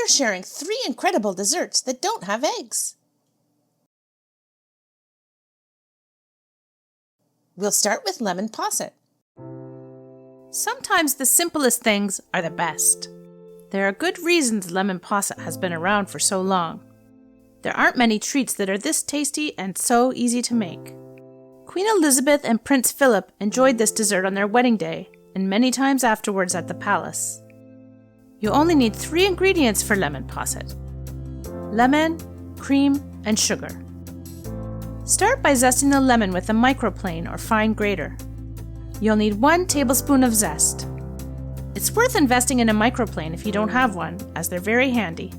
are sharing 3 incredible desserts that don't have eggs. We'll start with Lemon Posset. Sometimes the simplest things are the best. There are good reasons Lemon Posset has been around for so long. There aren't many treats that are this tasty and so easy to make. Queen Elizabeth and Prince Philip enjoyed this dessert on their wedding day and many times afterwards at the palace. You only need 3 ingredients for Lemon Posset: lemon, cream, and sugar. Start by zesting the lemon with a microplane or fine grater. You'll need 1 tablespoon of zest. It's worth investing in a microplane if you don't have one, as they're very handy.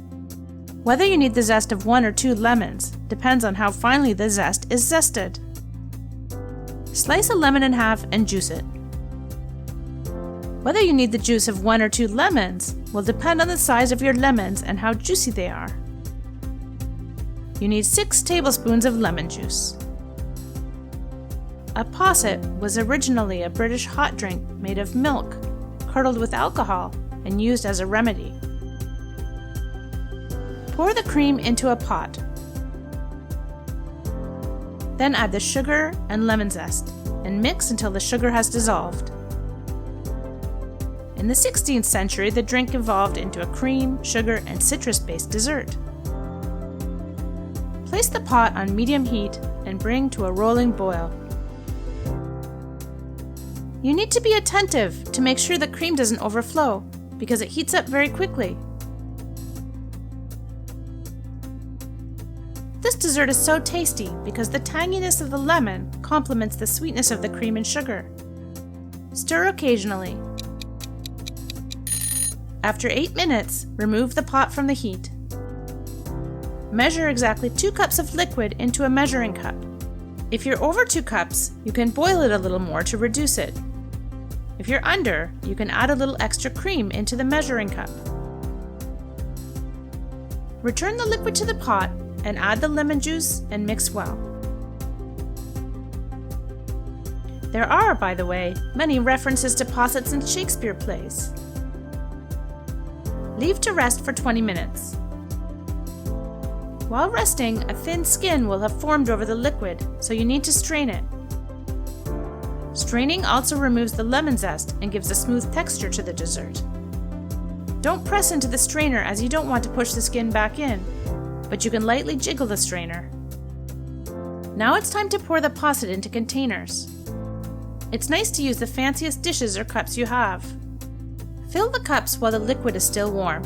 Whether you need the zest of 1 or 2 lemons depends on how finely the zest is zested. Slice a lemon in half and juice it. Whether you need the juice of 1 or 2 lemons will depend on the size of your lemons and how juicy they are. You need 6 tablespoons of lemon juice. A posset was originally a British hot drink made of milk, curdled with alcohol, and used as a remedy. Pour the cream into a pot. Then add the sugar and lemon zest, and mix until the sugar has dissolved. In the 16th century, the drink evolved into a cream, sugar, and citrus-based dessert. Place the pot on medium heat and bring to a rolling boil. You need to be attentive to make sure the cream doesn't overflow, because it heats up very quickly. This dessert is so tasty because the tanginess of the lemon complements the sweetness of the cream and sugar. Stir occasionally. After 8 minutes, remove the pot from the heat. Measure exactly 2 cups of liquid into a measuring cup. If you're over 2 cups, you can boil it a little more to reduce it. If you're under, you can add a little extra cream into the measuring cup. Return the liquid to the pot and add the lemon juice and mix well. There are, by the way, many references to possets in Shakespeare plays. Leave to rest for 20 minutes. While resting, a thin skin will have formed over the liquid, so you need to strain it. Straining also removes the lemon zest and gives a smooth texture to the dessert. Don't press into the strainer as you don't want to push the skin back in, but you can lightly jiggle the strainer. Now it's time to pour the posset into containers. It's nice to use the fanciest dishes or cups you have. Fill the cups while the liquid is still warm.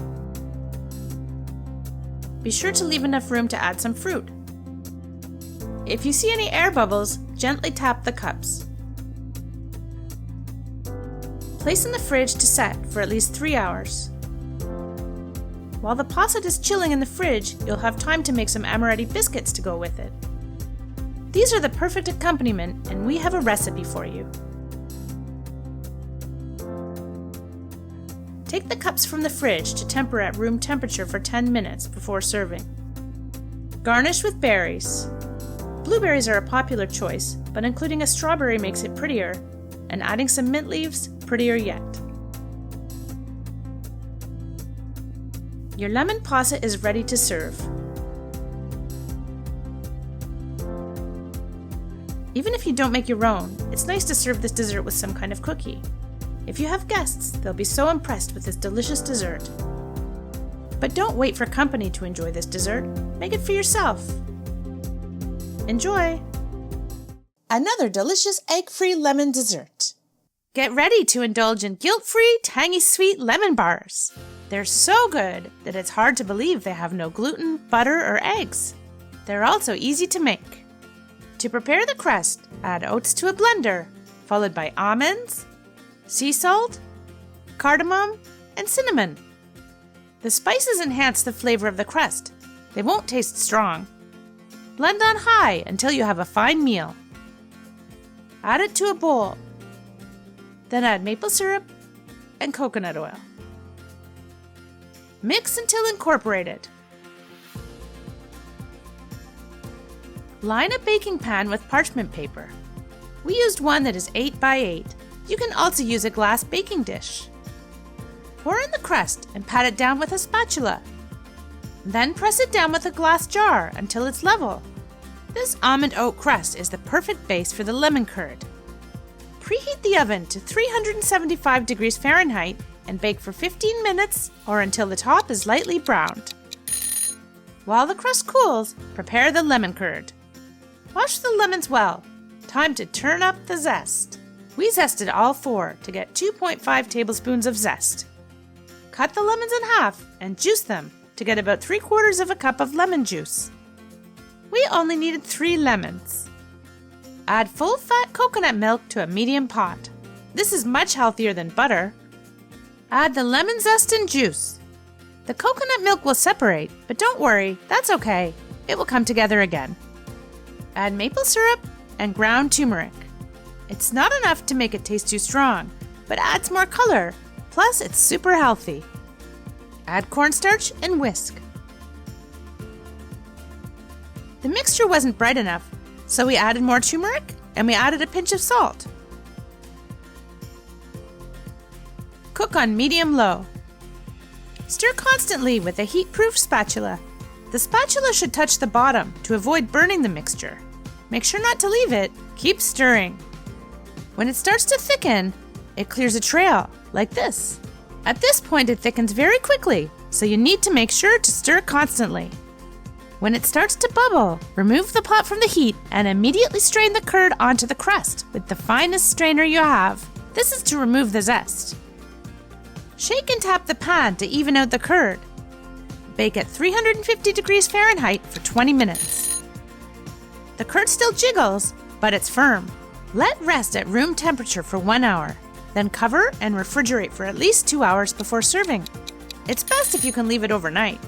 Be sure to leave enough room to add some fruit. If you see any air bubbles, gently tap the cups. Place in the fridge to set for at least 3 hours. While the posset is chilling in the fridge, you'll have time to make some amaretti biscuits to go with it. These are the perfect accompaniment, and we have a recipe for you. Take the cups from the fridge to temper at room temperature for 10 minutes before serving. Garnish with berries. Blueberries are a popular choice, but including a strawberry makes it prettier, and adding some mint leaves, prettier yet. Your lemon posset is ready to serve. Even if you don't make your own, it's nice to serve this dessert with some kind of cookie. If you have guests, they'll be so impressed with this delicious dessert. But don't wait for company to enjoy this dessert. Make it for yourself. Enjoy! Another delicious egg-free lemon dessert. Get ready to indulge in guilt-free, tangy sweet lemon bars. They're so good that it's hard to believe they have no gluten, butter, or eggs. They're also easy to make. To prepare the crust, add oats to a blender, followed by almonds, sea salt, cardamom, and cinnamon. The spices enhance the flavor of the crust. They won't taste strong. Blend on high until you have a fine meal. Add it to a bowl. Then add maple syrup and coconut oil. Mix until incorporated. Line a baking pan with parchment paper. We used one that is 8 by 8. You can also use a glass baking dish. Pour in the crust and pat it down with a spatula. Then press it down with a glass jar until it's level. This almond oat crust is the perfect base for the lemon curd. Preheat the oven to 375 degrees Fahrenheit and bake for 15 minutes or until the top is lightly browned. While the crust cools, prepare the lemon curd. Wash the lemons well. Time to turn up the zest. We zested all 4 to get 2.5 tablespoons of zest. Cut the lemons in half and juice them to get about 3/4 of a cup of lemon juice. We only needed 3 lemons. Add full-fat coconut milk to a medium pot. This is much healthier than butter. Add the lemon zest and juice. The coconut milk will separate, but don't worry, that's okay. It will come together again. Add maple syrup and ground turmeric. It's not enough to make it taste too strong, but adds more color. Plus, it's super healthy. Add cornstarch and whisk. The mixture wasn't bright enough, so we added more turmeric and we added a pinch of salt. Cook on medium-low. Stir constantly with a heat-proof spatula. The spatula should touch the bottom to avoid burning the mixture. Make sure not to leave it. Keep stirring. When it starts to thicken, it clears a trail, like this. At this point, it thickens very quickly, so you need to make sure to stir constantly. When it starts to bubble, remove the pot from the heat and immediately strain the curd onto the crust with the finest strainer you have. This is to remove the zest. Shake and tap the pan to even out the curd. Bake at 350 degrees Fahrenheit for 20 minutes. The curd still jiggles, but it's firm. Let rest at room temperature for 1 hour. Then cover and refrigerate for at least 2 hours before serving. It's best if you can leave it overnight.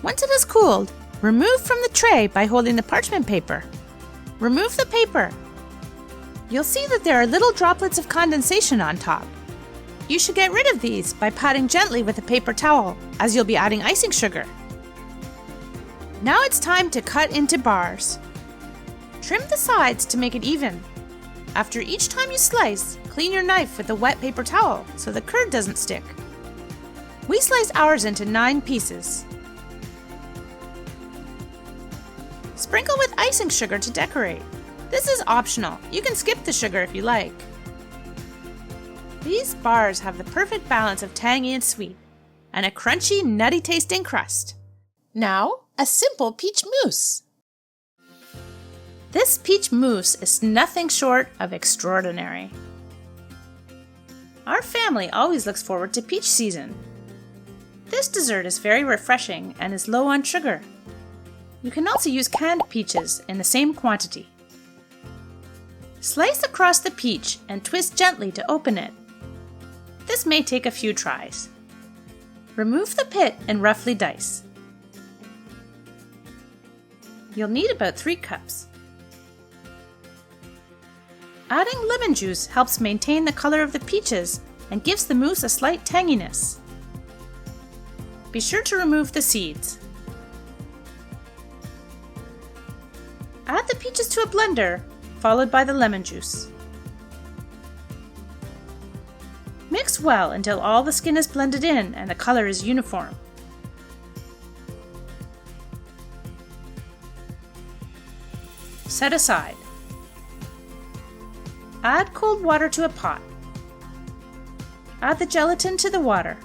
Once it has cooled, remove from the tray by holding the parchment paper. Remove the paper. You'll see that there are little droplets of condensation on top. You should get rid of these by patting gently with a paper towel, as you'll be adding icing sugar. Now it's time to cut into bars. Trim the sides to make it even. After each time you slice, clean your knife with a wet paper towel so the curd doesn't stick. We slice ours into 9 pieces. Sprinkle with icing sugar to decorate. This is optional. You can skip the sugar if you like. These bars have the perfect balance of tangy and sweet, and a crunchy, nutty-tasting crust. Now, a simple peach mousse. This peach mousse is nothing short of extraordinary. Our family always looks forward to peach season. This dessert is very refreshing and is low on sugar. You can also use canned peaches in the same quantity. Slice across the peach and twist gently to open it. This may take a few tries. Remove the pit and roughly dice. You'll need about 3 cups. Adding lemon juice helps maintain the color of the peaches and gives the mousse a slight tanginess. Be sure to remove the seeds. Add the peaches to a blender, followed by the lemon juice. Mix well until all the skin is blended in and the color is uniform. Set aside. Add cold water to a pot. Add the gelatin to the water.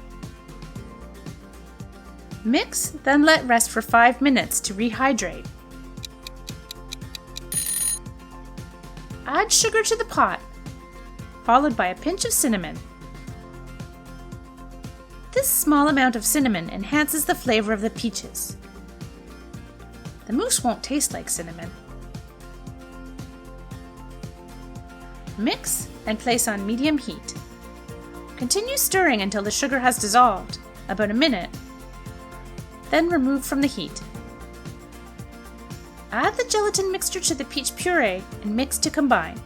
Mix, then let rest for 5 minutes to rehydrate. Add sugar to the pot, followed by a pinch of cinnamon. This small amount of cinnamon enhances the flavor of the peaches. The mousse won't taste like cinnamon. Mix and place on medium heat. Continue stirring until the sugar has dissolved, about a minute. Then remove from the heat. Add the gelatin mixture to the peach puree and mix to combine.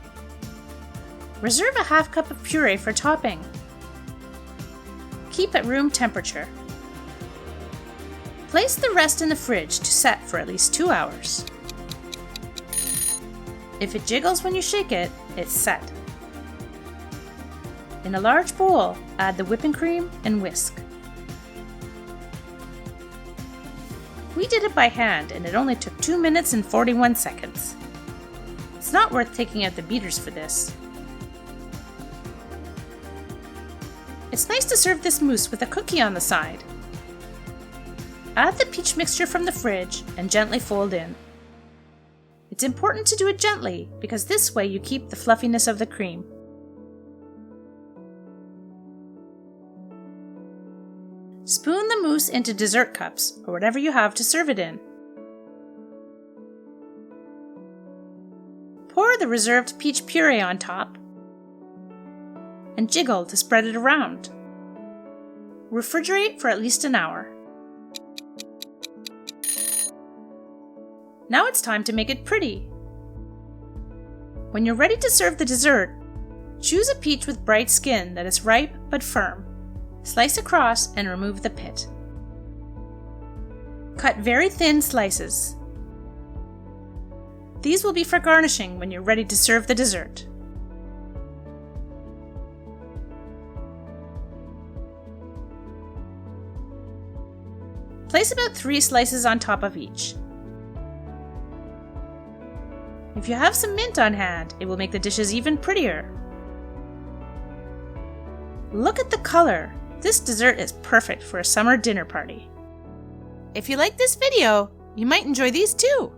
Reserve a half cup of puree for topping. Keep at room temperature. Place the rest in the fridge to set for at least 2 hours. If it jiggles when you shake it, it's set. In a large bowl, add the whipping cream and whisk. We did it by hand and it only took 2 minutes and 41 seconds. It's not worth taking out the beaters for this. It's nice to serve this mousse with a cookie on the side. Add the peach mixture from the fridge and gently fold in. It's important to do it gently because this way you keep the fluffiness of the cream. Spoon the mousse into dessert cups or whatever you have to serve it in. Pour the reserved peach puree on top and jiggle to spread it around. Refrigerate for at least an hour. Now it's time to make it pretty. When you're ready to serve the dessert, choose a peach with bright skin that is ripe but firm. Slice across and remove the pit. Cut very thin slices. These will be for garnishing when you're ready to serve the dessert. Place about 3 slices on top of each. If you have some mint on hand, it will make the dishes even prettier. Look at the color! This dessert is perfect for a summer dinner party. If you like this video, you might enjoy these too.